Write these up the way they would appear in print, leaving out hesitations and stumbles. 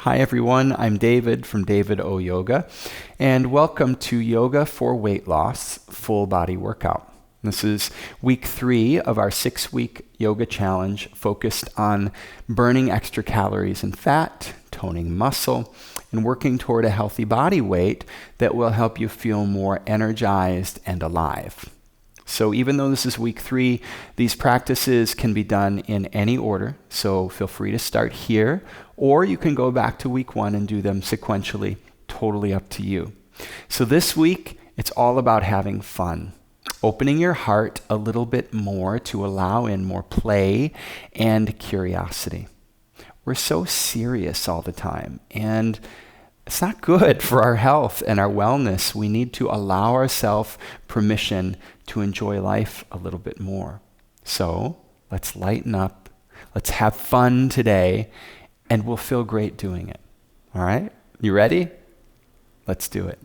Hi everyone, I'm David from davidoyoga, and welcome to Yoga for Weight Loss Full Body Workout. This is week 3 of our 6-week yoga challenge focused on burning extra calories and fat, toning muscle, and working toward a healthy body weight that will help you feel more energized and alive. So even though this is week 3, these practices can be done in any order. So feel free to start here, or you can go back to week 1 and do them sequentially, totally up to you. So this week, it's all about having fun, opening your heart a little bit more to allow in more play and curiosity. We're so serious all the time, and it's not good for our health and our wellness. We need to allow ourselves permission to enjoy life a little bit more. So let's lighten up, let's have fun today, and we'll feel great doing it. All right? You ready? Let's do it.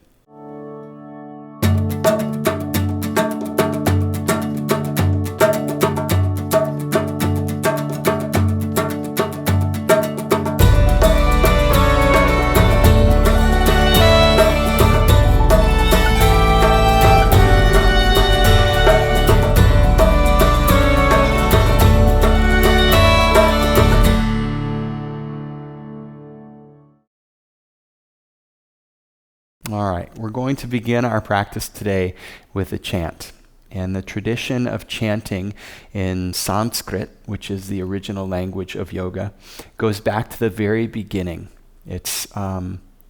All right, we're going to begin our practice today with a chant. And the tradition of chanting in Sanskrit, which is the original language of yoga, goes back to the very beginning. It's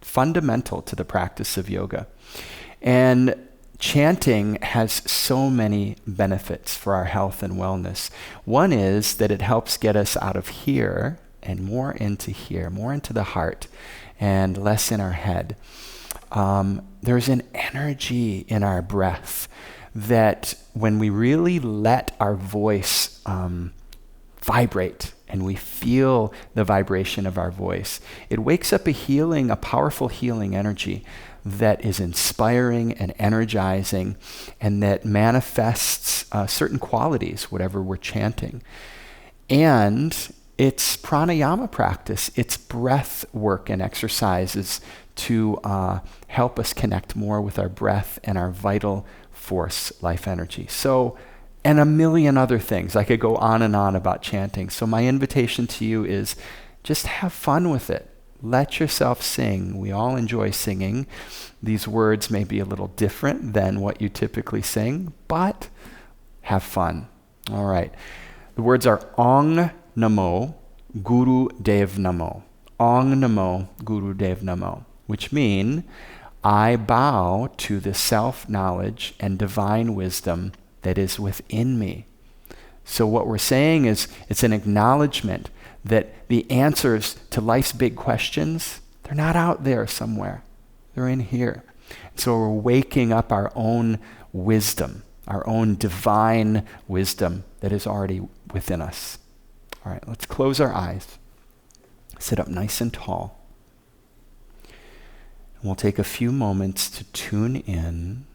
fundamental to the practice of yoga. And chanting has so many benefits for our health and wellness. One is that it helps get us out of here and more into here, more into the heart, and less in our head. There's an energy in our breath that when we really let our voice vibrate and we feel the vibration of our voice, it wakes up a powerful healing energy that is inspiring and energizing and that manifests certain qualities, whatever we're chanting. And it's pranayama practice, it's breath work and exercises to help us connect more with our breath and our vital force, life energy. So, and a million other things. I could go on and on about chanting. So my invitation to you is just have fun with it. Let yourself sing. We all enjoy singing. These words may be a little different than what you typically sing, but have fun. All right. The words are Ong Namo Guru Dev Namo. Ong Namo Guru Dev Namo, which mean I bow to the self-knowledge and divine wisdom that is within me. So what we're saying is it's an acknowledgement that the answers to life's big questions, they're not out there somewhere. They're in here. So we're waking up our own wisdom, our own divine wisdom that is already within us. All right, let's close our eyes. Sit up nice and tall. We'll take a few moments to tune in,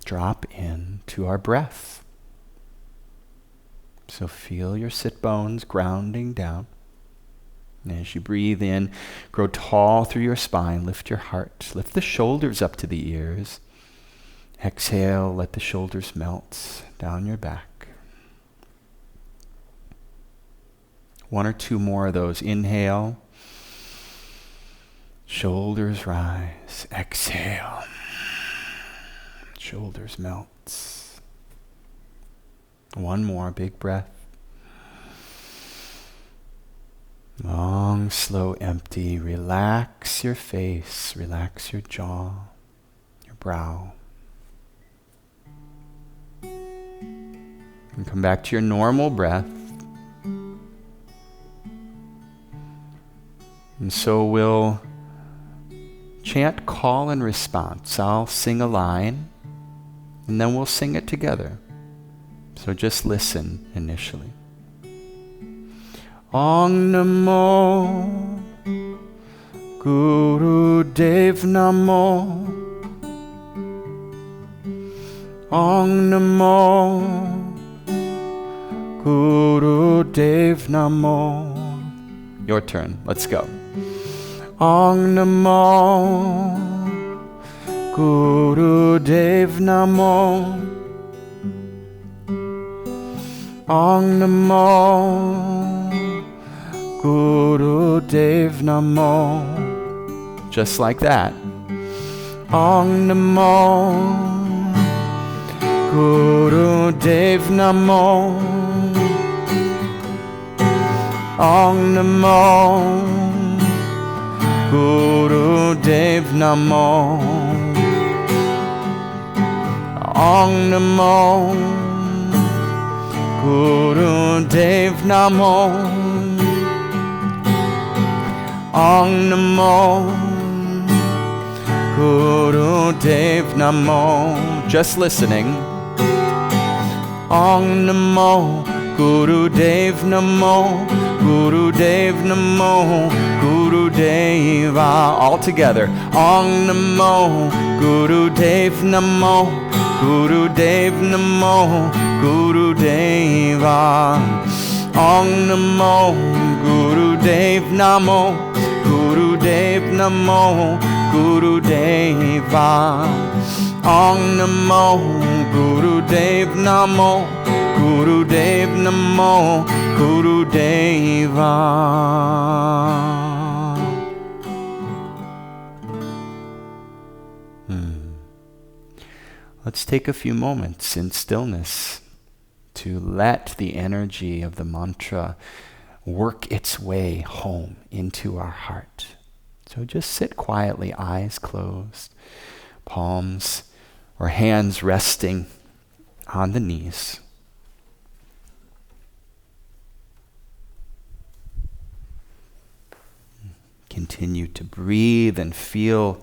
drop in to our breath. So feel your sit bones grounding down. And as you breathe in, grow tall through your spine, lift your heart, lift the shoulders up to the ears. Exhale, let the shoulders melt down your back. 1 or 2 more of those. Inhale. Shoulders rise. Exhale. Shoulders melt. 1 more big breath. Long, slow, empty. Relax your face. Relax your jaw, your brow. And come back to your normal breath. And so we'll chant call and response. I'll sing a line, and then we'll sing it together. So just listen initially. Ong Namo Guru Dev Namo. Ong Namo Guru Dev Namo. Your turn. Let's go. Ong Namo Guru Dev Namo. Ong Namo Guru Dev Namo. Just like that. Ong Namo Guru Dev Namo. Ong Namo Guru Dev Namo. Ong Namo Guru Dev Namo. Ong Namo Guru Dev Namo. Just listening. Ong Namo Guru Dev Namo. Guru Dev Namo Guru Deva. All together. Ong Namo Guru Dev Namo. Guru Dev Namo Guru Deva. Ong Namo Guru Dev Namo. Guru Dev Namo Guru Deva. Ong Namo Guru Dev Namo. Guru Dev Namo Guru Deva. Let's take a few moments in stillness to let the energy of the mantra work its way home into our heart. So just sit quietly, eyes closed, palms or hands resting on the knees. Continue to breathe and feel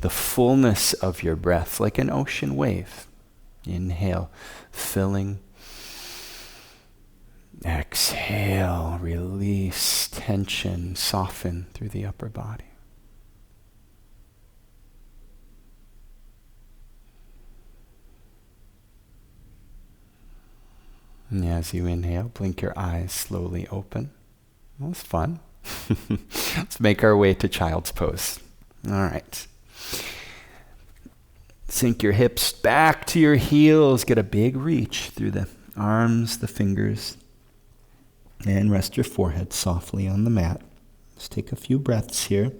the fullness of your breath like an ocean wave. Inhale, filling. Exhale, release tension, soften through the upper body. And as you inhale, blink your eyes slowly open. That was fun. Let's make our way to child's pose. All right. Sink your hips back to your heels. Get a big reach through the arms, the fingers, and rest your forehead softly on the mat. Let's take a few breaths here.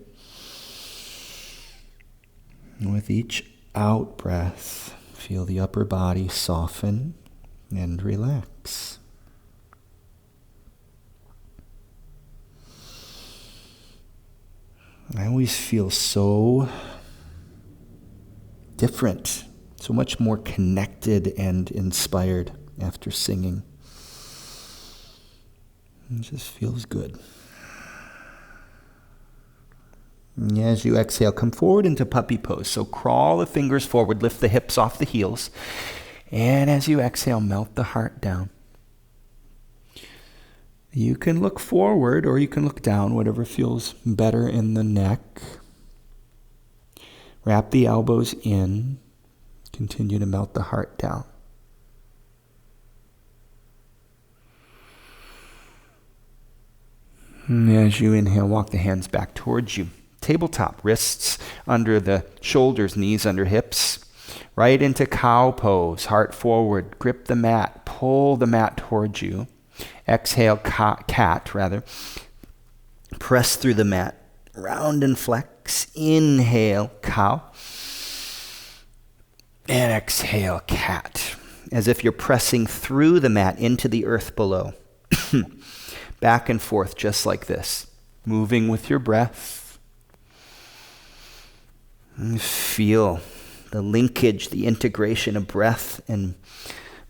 And with each out breath, feel the upper body soften and relax. I always feel so different, so much more connected and inspired after singing. It just feels good. And as you exhale, come forward into puppy pose. So crawl the fingers forward, lift the hips off the heels. And as you exhale, melt the heart down. You can look forward or you can look down, whatever feels better in the neck. Wrap the elbows in. Continue to melt the heart down. And as you inhale, walk the hands back towards you. Tabletop, wrists under the shoulders, knees under hips. Right into cow pose, heart forward. Grip the mat, pull the mat towards you. Exhale, cat. Press through the mat. Round and flex. Inhale, cow. And exhale, cat. As if you're pressing through the mat into the earth below. Back and forth just like this. Moving with your breath. And feel the linkage, the integration of breath and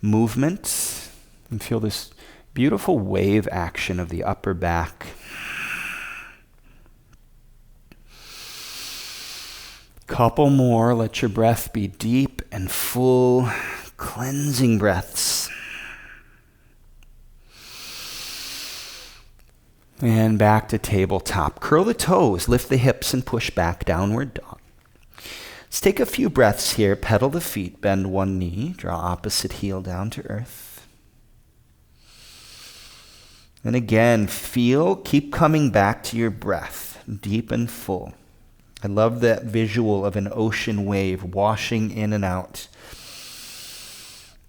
movement. And feel this beautiful wave action of the upper back. Couple more. Let your breath be deep and full, cleansing breaths. And back to tabletop. Curl the toes, lift the hips, and push back, downward dog. Let's take a few breaths here. Pedal the feet, bend one knee, draw opposite heel down to earth. And again, keep coming back to your breath. deep and full. I love that visual of an ocean wave washing in and out,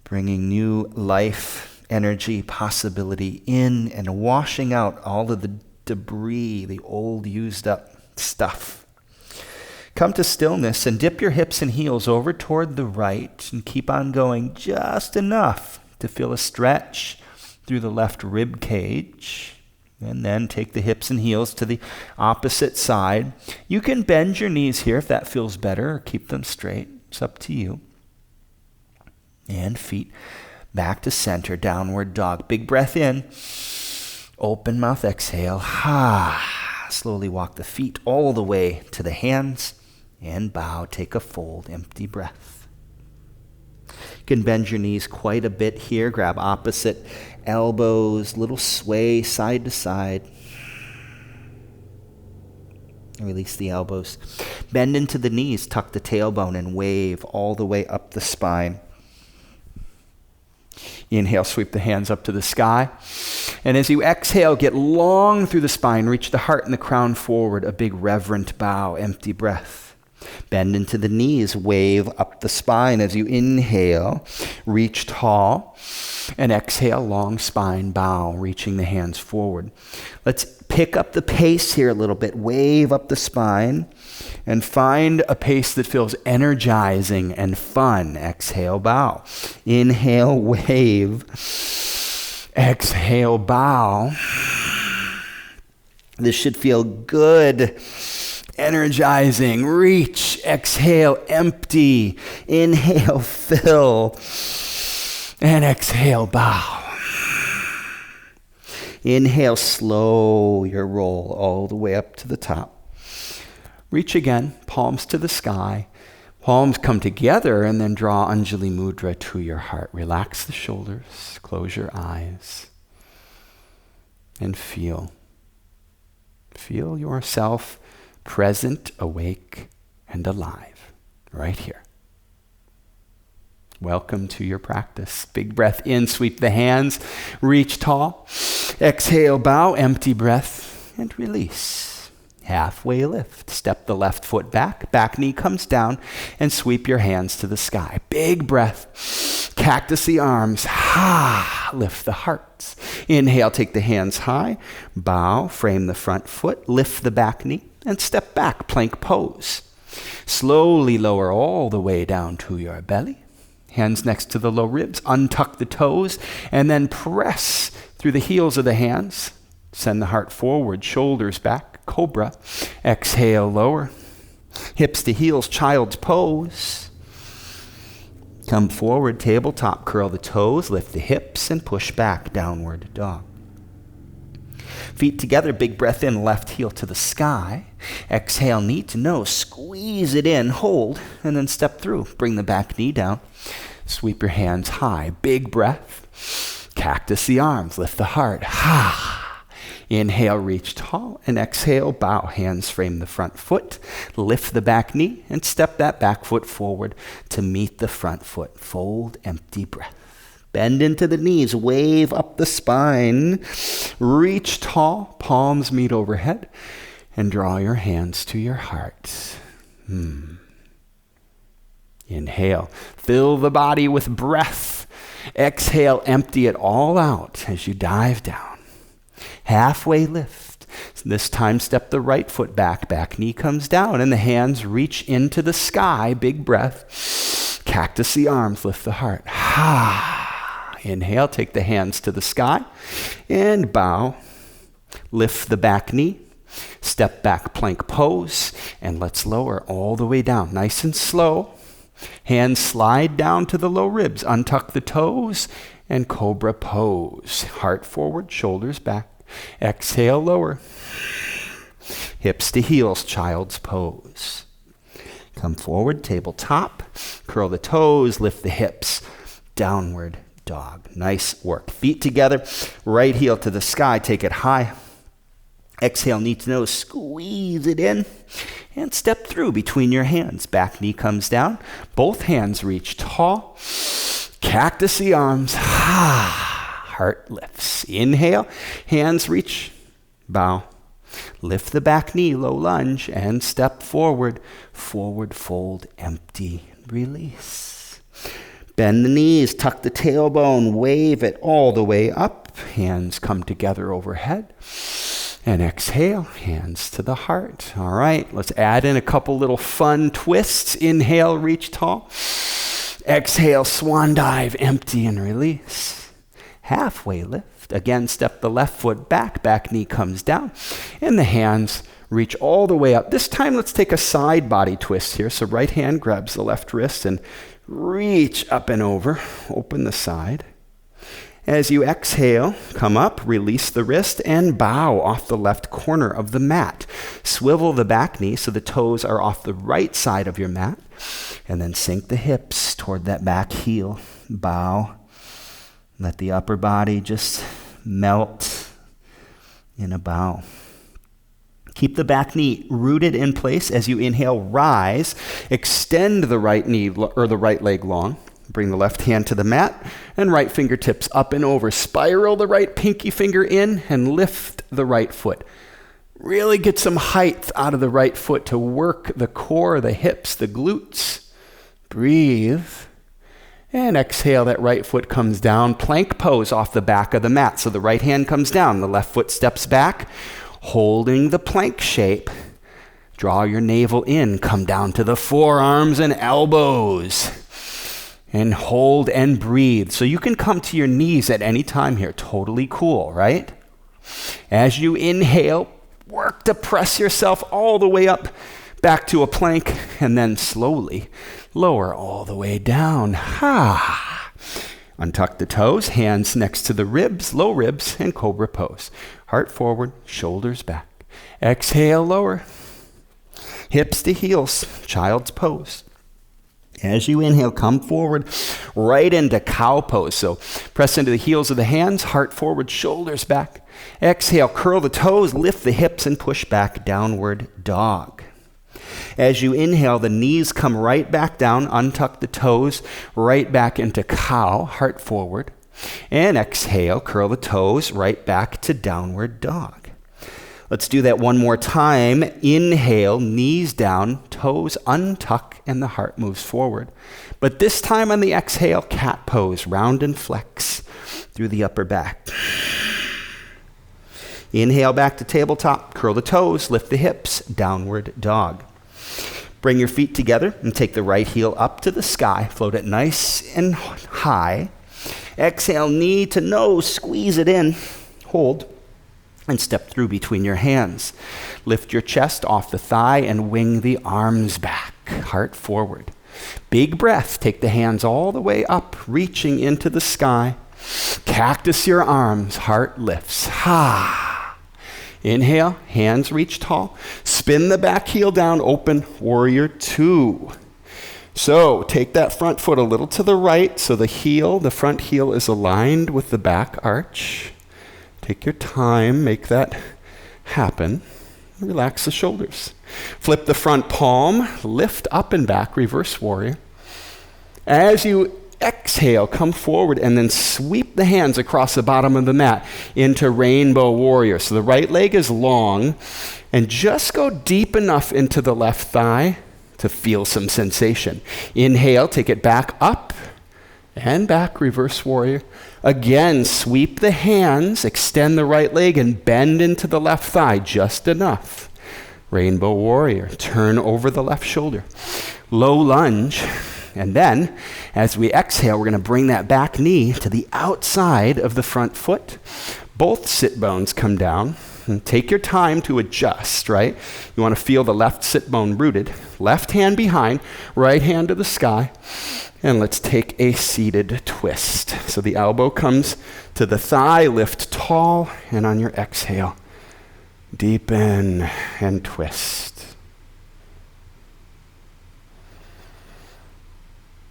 bringing new life, energy, possibility in and washing out all of the debris, the old used up stuff. Come to stillness and dip your hips and heels over toward the right and keep on going just enough to feel a stretch through the left rib cage. And then take the hips and heels to the opposite side. You can bend your knees here if that feels better, or keep them straight. It's up to you. And feet back to center, downward dog. Big breath in. Open mouth, exhale. Slowly walk the feet all the way to the hands and bow. Take a fold, empty breath. You can bend your knees quite a bit here. Grab opposite elbows, little sway side to side. Release the elbows. Bend into the knees, tuck the tailbone, and wave all the way up the spine. Inhale, sweep the hands up to the sky. And as you exhale, get long through the spine. Reach the heart and the crown forward. A big reverent bow, empty breath. Bend into the knees, wave up the spine as you inhale. Reach tall. And exhale, long spine, bow, reaching the hands forward. Let's pick up the pace here a little bit. Wave up the spine and find a pace that feels energizing and fun. Exhale, bow. Inhale, wave. Exhale, bow. This should feel good. Energizing. Reach. Exhale, empty. Inhale, fill. And exhale, bow. Inhale, slow your roll all the way up to the top. Reach again, palms to the sky. Palms come together and then draw Anjali Mudra to your heart. Relax the shoulders, close your eyes, and feel. Feel yourself present, awake, and alive right here. Welcome to your practice. Big breath in, sweep the hands, reach tall. Exhale, bow, empty breath, and release. Halfway lift. Step the left foot back knee comes down, and sweep your hands to the sky. Big breath. Cactus the arms. Lift the heart. Inhale, take the hands high. Bow, frame the front foot, lift the back knee, and step back, plank pose. Slowly lower all the way down to your belly. Hands next to the low ribs, untuck the toes, and then press through the heels of the hands. Send the heart forward, shoulders back, cobra. Exhale, lower. Hips to heels, child's pose. Come forward, tabletop, curl the toes, lift the hips, and push back, downward dog. Feet together, big breath in, left heel to the sky. Exhale, knee to nose, squeeze it in, hold, and then step through. Bring the back knee down. Sweep your hands high. Big breath. Cactus the arms, lift the heart. Inhale, reach tall, and exhale, bow. Hands frame the front foot. Lift the back knee, and step that back foot forward to meet the front foot. Fold, empty breath. Bend into the knees, wave up the spine, reach tall, palms meet overhead, and draw your hands to your heart. Inhale, fill the body with breath. Exhale, empty it all out as you dive down. Halfway lift. This time step the right foot back knee comes down, and the hands reach into the sky. Big breath. Cactus the arms, lift the heart. Inhale, take the hands to the sky and bow. Lift the back knee, step back plank pose, and let's lower all the way down. Nice and slow. Hands slide down to the low ribs. Untuck the toes and cobra pose. Heart forward, shoulders back. Exhale, lower. Hips to heels, child's pose. Come forward, tabletop. Curl the toes, lift the hips. Downward dog. Nice work. Feet together, right heel to the sky, take it high. Exhale, knee to nose, squeeze it in, and step through between your hands. Back knee comes down, both hands reach tall. Cactus the arms, heart lifts. Inhale, hands reach, bow. Lift the back knee, low lunge, and step forward. Forward fold, empty, release. Bend the knees, tuck the tailbone, wave it all the way up. Hands come together overhead. And exhale, hands to the heart. All right, let's add in a couple little fun twists. Inhale, reach tall. Exhale, swan dive, empty and release. Halfway lift. Again, step the left foot back, back knee comes down, and the hands reach all the way up. This time, let's take a side body twist here. So right hand grabs the left wrist and reach up and over. Open the side. As you exhale, come up, release the wrist, and bow off the left corner of the mat. Swivel the back knee so the toes are off the right side of your mat, and then sink the hips toward that back heel. Bow. Let the upper body just melt in a bow. Keep the back knee rooted in place as you inhale, rise. Extend the right knee or the right leg long. Bring the left hand to the mat and right fingertips up and over. Spiral the right pinky finger in and lift the right foot. Really get some height out of the right foot to work the core, the hips, the glutes. Breathe. And exhale, that right foot comes down. Plank pose off the back of the mat. So the right hand comes down, the left foot steps back, holding the plank shape. Draw your navel in, come down to the forearms and elbows. And hold and breathe. So you can come to your knees at any time here. Totally cool, right? As you inhale, work to press yourself all the way up back to a plank, and then slowly lower all the way down. Untuck the toes, hands next to the ribs, low ribs, and cobra pose. Heart forward, shoulders back. Exhale, lower. Hips to heels, child's pose. As you inhale, come forward right into cow pose. So press into the heels of the hands, heart forward, shoulders back. Exhale, curl the toes, lift the hips, and push back, downward dog. As you inhale, the knees come right back down, untuck the toes, right back into cow, heart forward. And exhale, curl the toes, right back to downward dog. Let's do that one more time. Inhale, knees down, toes untuck, and the heart moves forward. But this time on the exhale, cat pose, round and flex through the upper back. Inhale back to tabletop, curl the toes, lift the hips, downward dog. Bring your feet together and take the right heel up to the sky, float it nice and high. Exhale, knee to nose, squeeze it in, hold. And step through between your hands. Lift your chest off the thigh and wing the arms back. Heart forward. Big breath. Take the hands all the way up, reaching into the sky. Cactus your arms. Heart lifts. Inhale. Hands reach tall. Spin the back heel down. Open. Warrior two. So take that front foot a little to the right so the front heel is aligned with the back arch. Take your time, make that happen. Relax the shoulders. Flip the front palm, lift up and back, reverse warrior. As you exhale, come forward and then sweep the hands across the bottom of the mat into rainbow warrior. So the right leg is long, and just go deep enough into the left thigh to feel some sensation. Inhale, take it back up and back, reverse warrior. Again, sweep the hands, extend the right leg, and bend into the left thigh just enough. Rainbow warrior. Turn over the left shoulder. Low lunge. And then, as we exhale, we're going to bring that back knee to the outside of the front foot. Both sit bones come down. And take your time to adjust, right? You want to feel the left sit bone rooted. Left hand behind, right hand to the sky. And let's take a seated twist. So the elbow comes to the thigh, lift tall, and on your exhale, deepen and twist.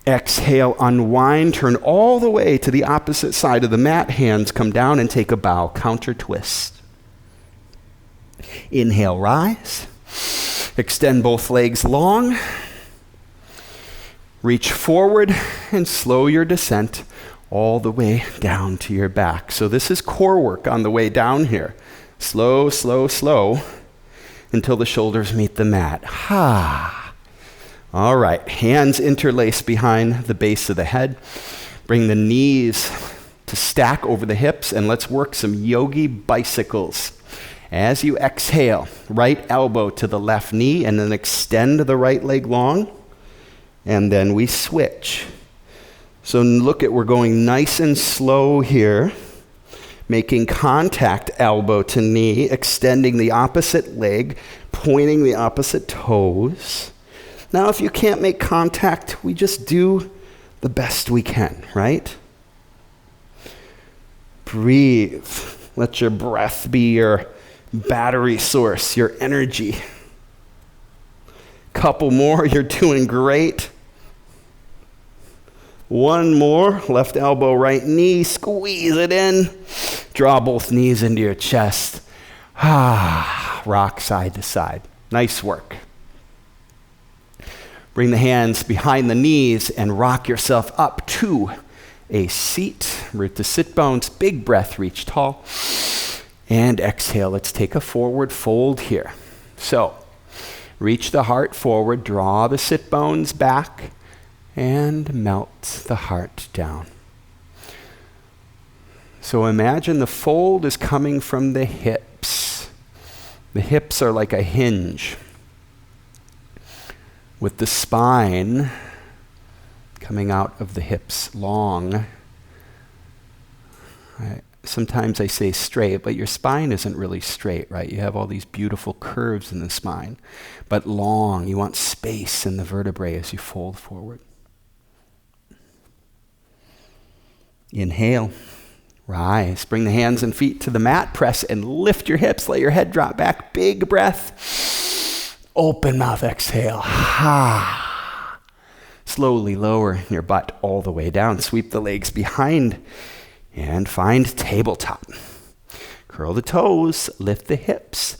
Exhale, unwind, turn all the way to the opposite side of the mat. Hands come down and take a bow, counter twist. Inhale, rise. Extend both legs long. Reach forward and slow your descent all the way down to your back. So this is core work on the way down here. Slow, slow, slow, until the shoulders meet the mat. Ha. All right, hands interlace behind the base of the head. Bring the knees to stack over the hips, and let's work some yogi bicycles. As you exhale, right elbow to the left knee, and then extend the right leg long, and then we switch. So look at, we're going nice and slow here, making contact elbow to knee, extending the opposite leg, pointing the opposite toes. Now, if you can't make contact, we just do the best we can, right? Breathe. Let your breath be your battery source, your energy. Couple more, you're doing great. One more, left elbow, right knee, squeeze it in. Draw both knees into your chest. Rock side to side. Nice work. Bring the hands behind the knees and rock yourself up to a seat. Root the sit bones, big breath, reach tall. And exhale, let's take a forward fold here. So, reach the heart forward, draw the sit bones back, and melt the heart down. So imagine the fold is coming from the hips. The hips are like a hinge, with the spine coming out of the hips long. Sometimes I say straight, but your spine isn't really straight, right? You have all these beautiful curves in the spine, but long. You want space in the vertebrae as you fold forward. Inhale, rise. Bring the hands and feet to the mat. Press and lift your hips. Let your head drop back. Big breath. Open mouth, exhale. Slowly lower your butt all the way down. Sweep the legs behind and find tabletop. Curl the toes, lift the hips.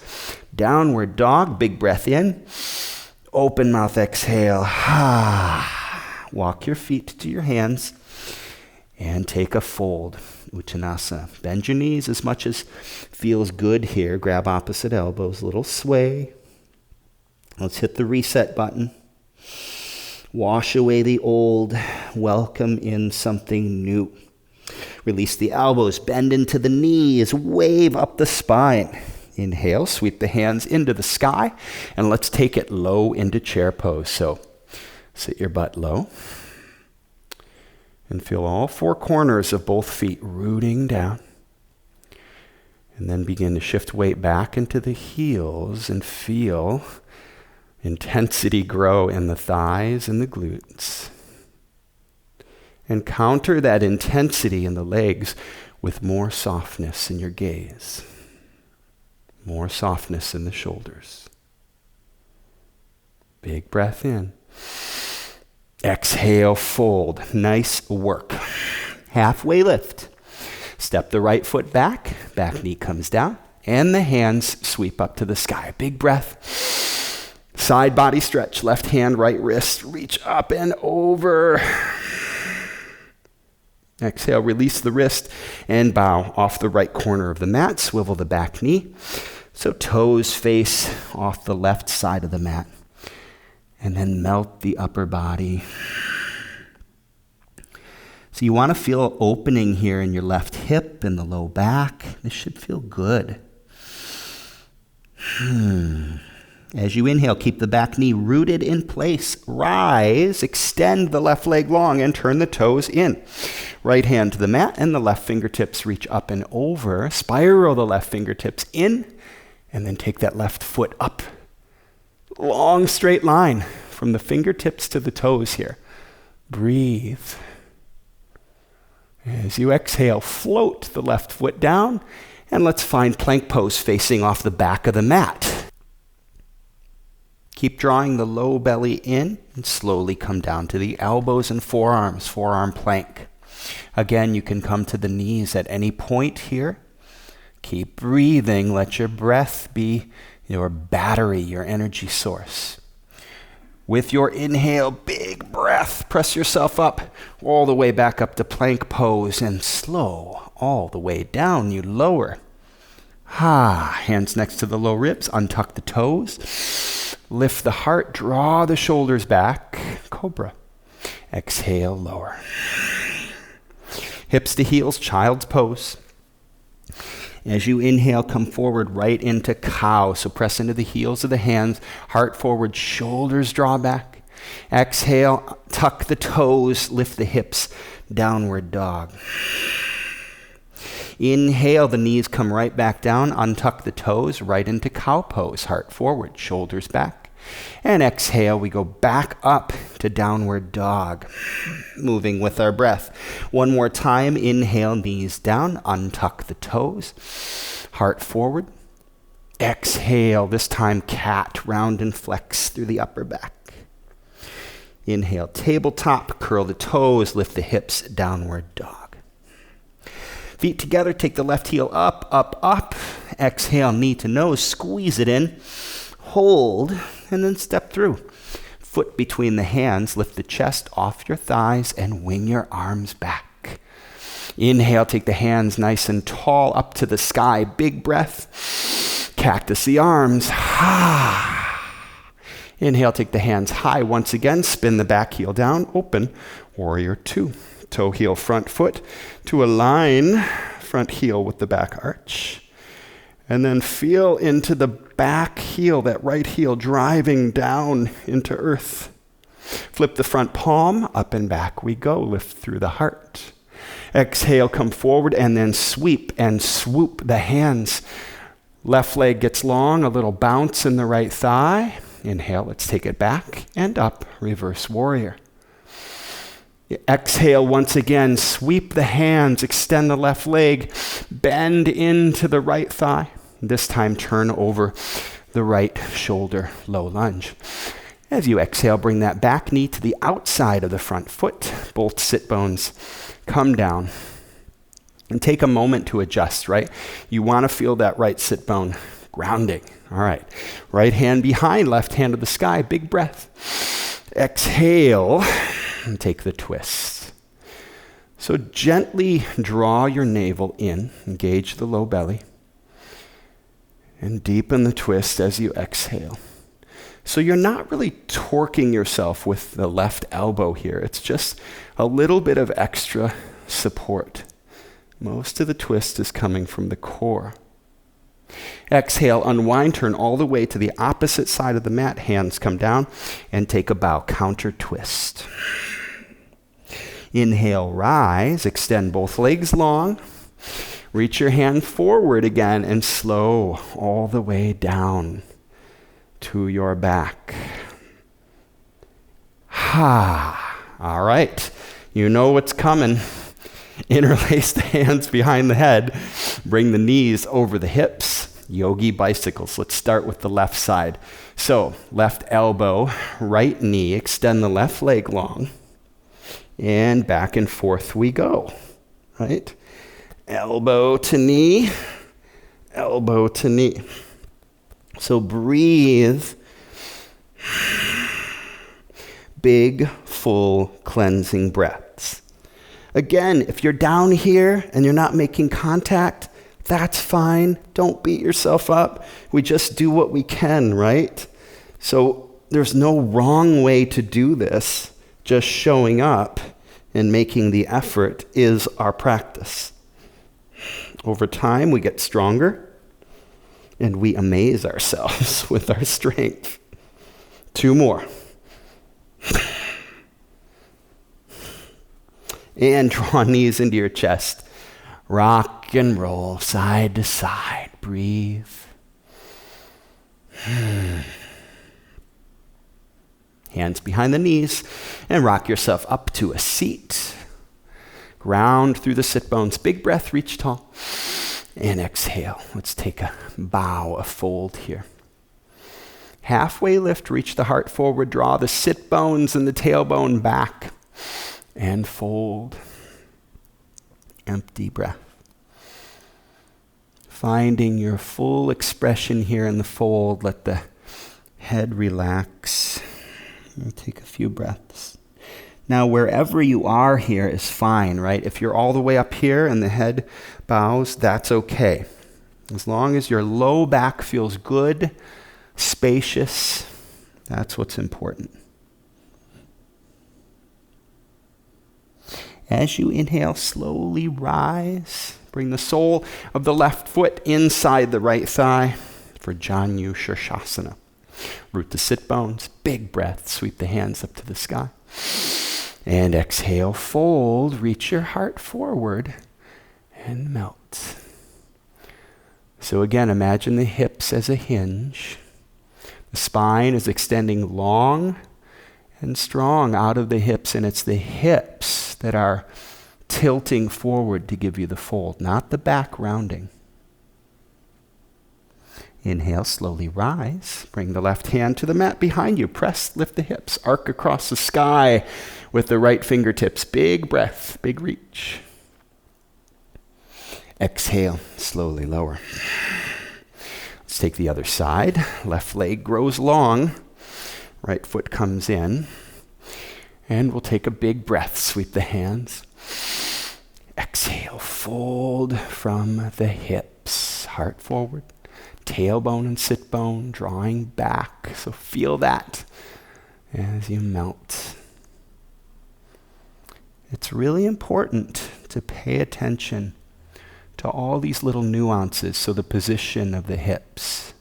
Downward dog, big breath in. Open mouth, exhale. Walk your feet to your hands and take a fold, Uttanasana. Bend your knees as much as feels good here. Grab opposite elbows, little sway. Let's hit the reset button. Wash away the old, welcome in something new. Release the elbows, bend into the knees, wave up the spine. Inhale, sweep the hands into the sky, and let's take it low into chair pose. So sit your butt low, and feel all four corners of both feet rooting down. And then begin to shift weight back into the heels and feel intensity grow in the thighs and the glutes. And counter that intensity in the legs with more softness in your gaze. More softness in the shoulders. Big breath in. Exhale, fold. Nice work. Halfway lift. Step the right foot back. Back knee comes down. And the hands sweep up to the sky. Big breath. Side body stretch. Left hand, right wrist. Reach up and over. Exhale, release the wrist and bow off the right corner of the mat. Swivel the back knee. So toes face off the left side of the mat. And then melt the upper body. So you want to feel opening here in your left hip and the low back. This should feel good. As you inhale, keep the back knee rooted in place. Rise, extend the left leg long and turn the toes in. Right hand to the mat and the left fingertips reach up and over. Spiral the left fingertips in and then take that left foot up. Long straight line from the fingertips to the toes here. Breathe. As you exhale, float the left foot down and let's find plank pose facing off the back of the mat. Keep drawing the low belly in and slowly come down to the elbows and forearms, forearm plank. Again, you can come to the knees at any point here. Keep breathing. Let your breath be your battery, your energy source. With your inhale, big breath. Press yourself up all the way back up to plank pose and slow all the way down. You lower. Hands next to the low ribs, untuck the toes. Lift the heart, draw the shoulders back. Cobra. Exhale, lower. Hips to heels, child's pose. As you inhale, come forward right into cow. So press into the heels of the hands, heart forward, shoulders draw back. Exhale, tuck the toes, lift the hips, downward dog. Inhale, the knees come right back down, untuck the toes, right into cow pose, heart forward, shoulders back. And exhale, we go back up to downward dog, moving with our breath. One more time, inhale, knees down, untuck the toes, heart forward. Exhale, this time cat, round and flex through the upper back. Inhale, tabletop, curl the toes, lift the hips, downward dog. Feet together, take the left heel up, up, up. Exhale, knee to nose, squeeze it in. Hold, and then step through. Foot between the hands, lift the chest off your thighs and wing your arms back. Inhale, take the hands nice and tall up to the sky. Big breath. Cactus the arms. Inhale, take the hands high once again. Spin the back heel down. Open. Warrior two. Toe heel front foot to align front heel with the back arch. And then feel into the back heel, that right heel driving down into earth. Flip the front palm, up and back we go. Lift through the heart. Exhale, come forward and then sweep and swoop the hands. Left leg gets long, a little bounce in the right thigh. Inhale, let's take it back and up, reverse warrior. Exhale once again, sweep the hands, extend the left leg, bend into the right thigh. This time turn over the right shoulder, low lunge. As you exhale, bring that back knee to the outside of the front foot. Both sit bones come down. And take a moment to adjust, right? You want to feel that right sit bone grounding. All right. Right hand behind, left hand to the sky. Big breath. Exhale. And take the twist. So gently draw your navel in, engage the low belly, and deepen the twist as you exhale. So you're not really torquing yourself with the left elbow here. It's just a little bit of extra support. Most of the twist is coming from the core. Exhale, unwind, turn all the way to the opposite side of the mat. Hands come down and take a bow, counter twist. Inhale, rise, extend both legs long. Reach your hand forward again and slow all the way down to your back. All right, you know what's coming. Interlace the hands behind the head. Bring the knees over the hips. Yogi bicycles. Let's start with the left side. So, left elbow, right knee. Extend the left leg long. And back and forth we go. Right? Elbow to knee. Elbow to knee. So breathe. Big, full, cleansing breaths. Again, if you're down here and you're not making contact, that's fine. Don't beat yourself up. We just do what we can, right? So there's no wrong way to do this. Just showing up and making the effort is our practice. Over time, we get stronger and we amaze ourselves with our strength. 2 more. And draw knees into your chest. Rock and roll side to side. Breathe. Hands behind the knees and rock yourself up to a seat. Ground through the sit bones. Big breath, reach tall. And exhale. Let's take a bow, a fold here. Halfway lift, reach the heart forward. Draw the sit bones and the tailbone back. And fold. Empty breath. Finding your full expression here in the fold. Let the head relax. And take a few breaths. Now, wherever you are here is fine, right? If you're all the way up here and the head bows, that's okay. As long as your low back feels good, spacious, that's what's important. As you inhale, slowly rise. Bring the sole of the left foot inside the right thigh for Janu Shirshasana. Root the sit bones, big breath, sweep the hands up to the sky. And exhale, fold, reach your heart forward, and melt. So again, imagine the hips as a hinge. The spine is extending long and strong out of the hips, and it's the hips that are tilting forward to give you the fold, not the back rounding. Inhale, slowly rise. Bring the left hand to the mat behind you. Press, lift the hips, arc across the sky with the right fingertips. Big breath, big reach. Exhale, slowly lower. Let's take the other side. Left leg grows long. Right foot comes in. And we'll take a big breath. Sweep the hands. Exhale, fold from the hips. Heart forward. Tailbone and sit bone drawing back. So feel that as you melt. It's really important to pay attention to all these little nuances. So the position of the hips,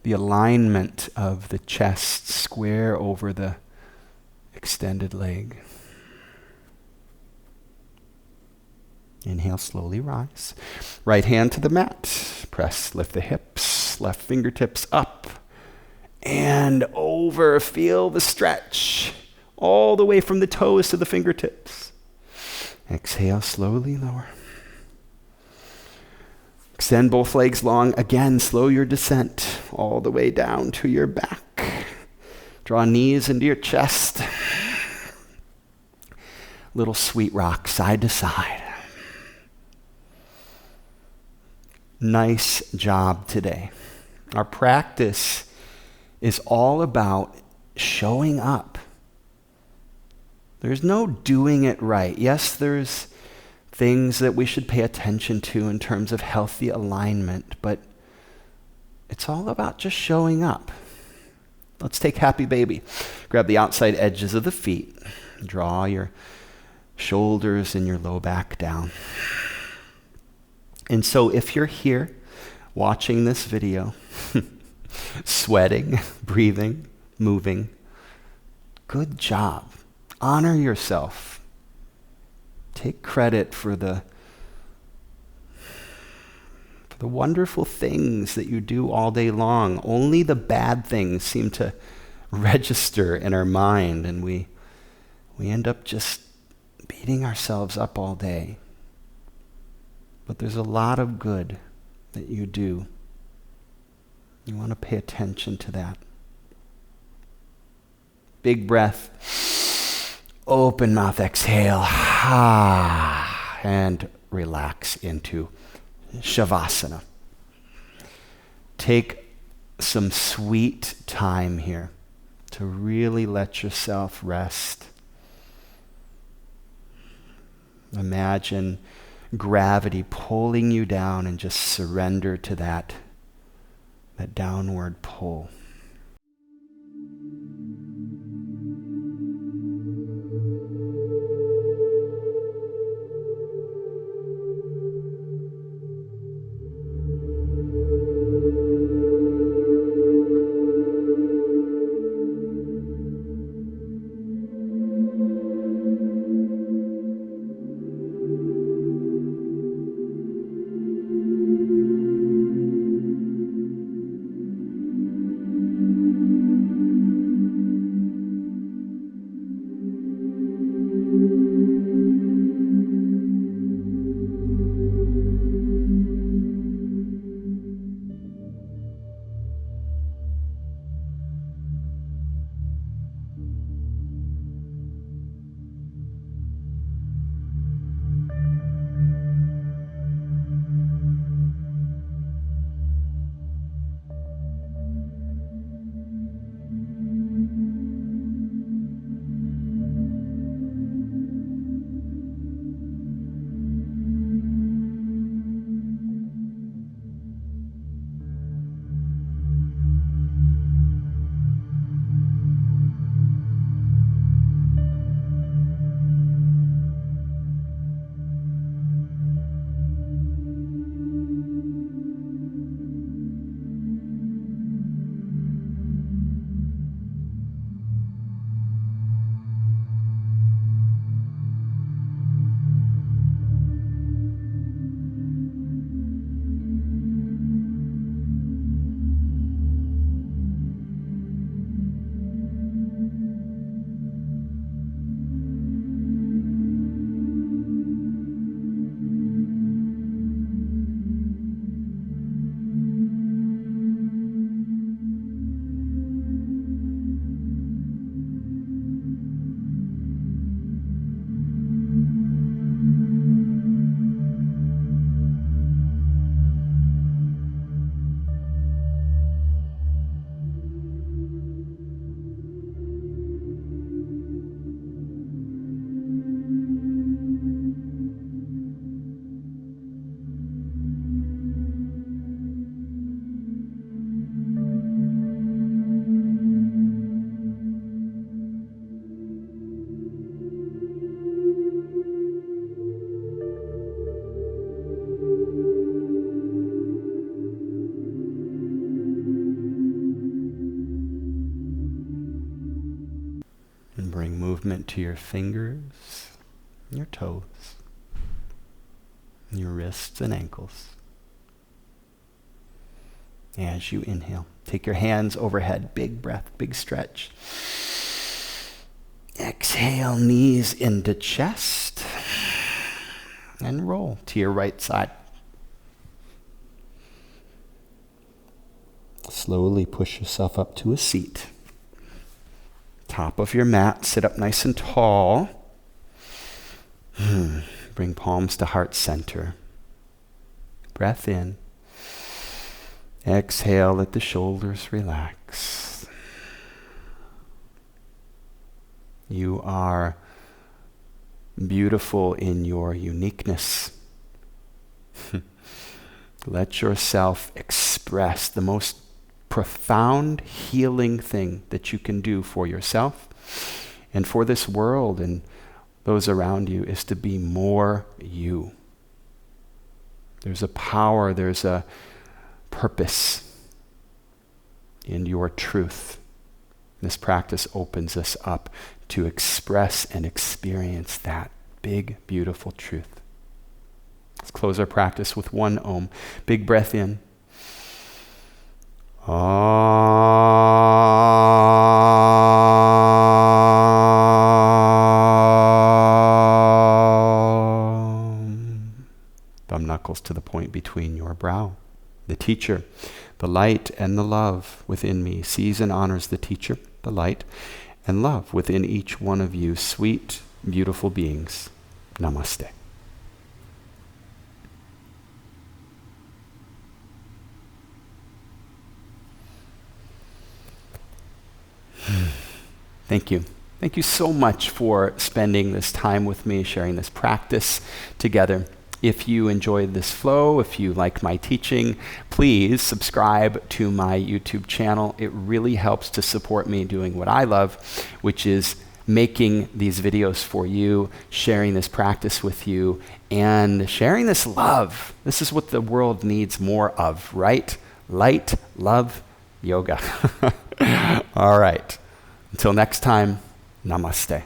the alignment of the chest square over the extended leg. Inhale, slowly rise. Right hand to the mat. Press, lift the hips, left fingertips up and over. Feel the stretch all the way from the toes to the fingertips. Exhale, slowly lower. Extend both legs long. Again, slow your descent all the way down to your back. Draw knees into your chest. Little sweet rock, side to side. Nice job today. Our practice is all about showing up. There's no doing it right. Yes, there's things that we should pay attention to in terms of healthy alignment, but it's all about just showing up. Let's take happy baby. Grab the outside edges of the feet. Draw your shoulders and your low back down. And so if you're here watching this video, sweating, breathing, moving, good job. Honor yourself. Take credit for the wonderful things that you do all day long. Only the bad things seem to register in our mind, and we end up just beating ourselves up all day. But there's a lot of good that you do. You want to pay attention to that. Big breath. Open mouth, exhale. And relax into Shavasana. Take some sweet time here to really let yourself rest. Imagine gravity pulling you down and just surrender to that downward pull. to your fingers, your toes, your wrists and ankles. As you inhale, take your hands overhead, big breath, big stretch. Exhale, knees into chest, and roll to your right side. Slowly push yourself up to a seat. Top of your mat, sit up nice and tall. Bring palms to heart center. Breath in. Exhale, let the shoulders relax. You are beautiful in your uniqueness. Let yourself express the most profound healing thing that you can do for yourself and for this world and those around you is to be more you. There's a power, there's a purpose in your truth. This practice opens us up to express and experience that big, beautiful truth. Let's close our practice with one Om. Big breath in. Thumb knuckles to the point between your brow. The teacher, the light and the love within me sees and honors the teacher, the light, and love within each one of you, sweet, beautiful beings. Namaste. Thank you. Thank you so much for spending this time with me, sharing this practice together. If you enjoyed this flow, if you like my teaching, please subscribe to my YouTube channel. It really helps to support me doing what I love, which is making these videos for you, sharing this practice with you, and sharing this love. This is what the world needs more of, right? Light, love, yoga. All right. Until next time, namaste.